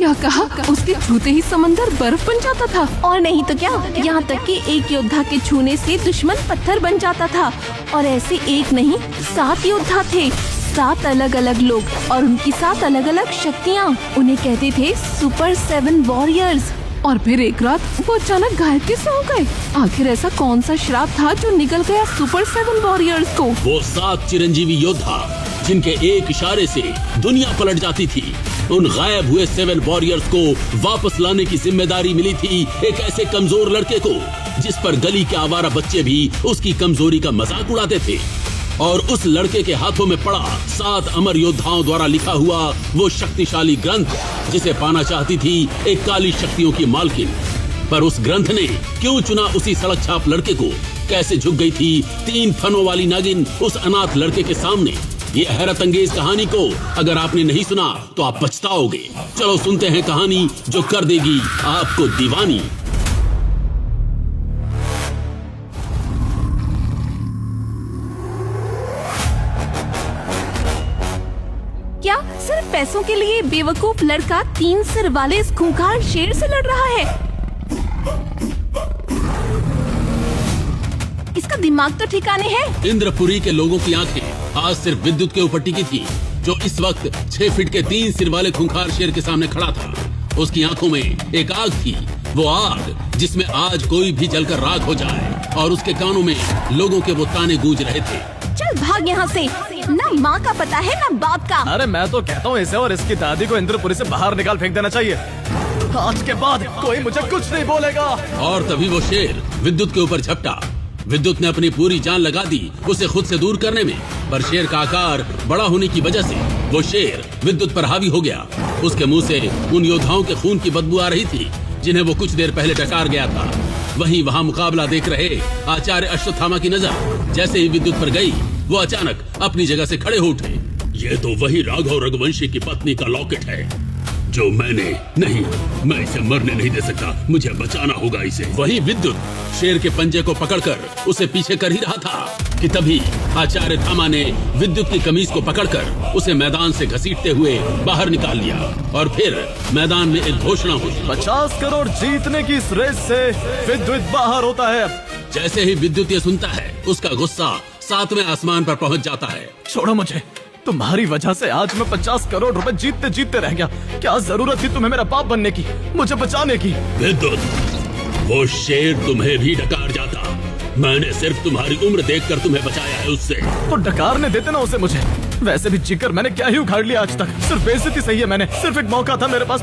क्या कहा? उसके छूते ही समंदर बर्फ बन जाता था। और नहीं तो क्या, यहाँ तक कि एक योद्धा के छूने से दुश्मन पत्थर बन जाता था। और ऐसे एक नहीं 7 योद्धा थे, 7 अलग अलग लोग और उनकी 7 अलग अलग शक्तियाँ। उन्हें कहते थे सुपर 7 वॉरियर्स। और फिर एक रात वो अचानक गायब कैसे हो गए? आखिर ऐसा कौन सा श्राप था जो निकल गया सुपर 7 वॉरियर्स को? वो 7 चिरंजीवी योद्धा जिनके एक इशारे से दुनिया पलट जाती थी। उन गायब हुए 7 वॉरियर्स को वापस लाने की जिम्मेदारी मिली थी एक ऐसे कमजोर लड़के को, जिस पर गली के आवारा बच्चे भी उसकी कमजोरी का मजाक उड़ाते थे। और उस लड़के के हाथों में पड़ा 7 अमर योद्धाओं द्वारा लिखा हुआ वो शक्तिशाली ग्रंथ, जिसे पाना चाहती थी एक काली शक्तियों की मालकिन। पर उस ग्रंथ ने क्यों चुना उसी सड़क छाप लड़के को? कैसे झुक गई थी 3 फनों वाली नागिन उस अनाथ लड़के के सामने? ये हैरत अंगेज कहानी को अगर आपने नहीं सुना तो आप पछताओगे। चलो सुनते हैं कहानी जो कर देगी आपको दीवानी। क्या सिर्फ पैसों के लिए बेवकूफ लड़का 3 सिर वाले इस खूंखार शेर से लड़ रहा है? इसका दिमाग तो ठिकाने है। इंद्रपुरी के लोगों की आंखें आज सिर्फ विद्युत के ऊपर टिकी थी, जो इस वक्त 6 फीट के 3 सिर वाले खूंखार शेर के सामने खड़ा था। उसकी आंखों में एक आग थी, वो आग जिसमें आज कोई भी जलकर राख हो जाए। और उसके कानों में लोगों के वो ताने गूंज रहे थे। चल भाग यहाँ से, ना माँ का पता है ना बाप का। अरे मैं तो कहता हूँ इसे और इसकी दादी को इंद्रपुरी से बाहर निकाल फेंक देना चाहिए। आज के बाद कोई मुझे कुछ नहीं बोलेगा। और तभी वो शेर विद्युत के ऊपर झपटा। विद्युत ने अपनी पूरी जान लगा दी उसे खुद से दूर करने में, पर शेर का आकार बड़ा होने की वजह से वो शेर विद्युत पर हावी हो गया। उसके मुंह से उन योद्धाओं के खून की बदबू आ रही थी जिन्हें वो कुछ देर पहले डकार गया था। वहीं वहाँ मुकाबला देख रहे आचार्य अश्वत्थामा की नजर जैसे ही विद्युत पर गई, वो अचानक अपनी जगह से खड़े हो उठे। ये तो वही राघव रघुवंशी की पत्नी का लॉकेट है जो मैं इसे मरने नहीं दे सकता, मुझे बचाना होगा इसे। वही विद्युत शेर के पंजे को पकड़कर उसे पीछे कर ही रहा था कि तभी आचार्य थामा ने विद्युत की कमीज को पकड़कर उसे मैदान से घसीटते हुए बाहर निकाल लिया। और फिर मैदान में एक घोषणा हुई, 50 करोड़ जीतने की इस रेस से विद्युत बाहर होता है। जैसे ही विद्युत ये सुनता है, उसका गुस्सा 7वें आसमान पर पहुंच जाता है। छोड़ो मुझे, तुम्हारी वजह से आज मैं 50 करोड़ रुपए जीतते जीतते रह गया। क्या जरूरत थी तुम्हें मेरा बाप बनने की, मुझे बचाने की? विद्युत, वो शेर तुम्हें भी डकार जाता। मैंने सिर्फ तुम्हारी उम्र देखकर तुम्हें बचाया है उससे। तो डकारने देते ना उसे मुझे। वैसे भी जिगर मैंने क्या ही उखाड़ लिया आज तक। सिर्फ बेइज्जती सही है मैंने। सिर्फ एक मौका था मेरे पास।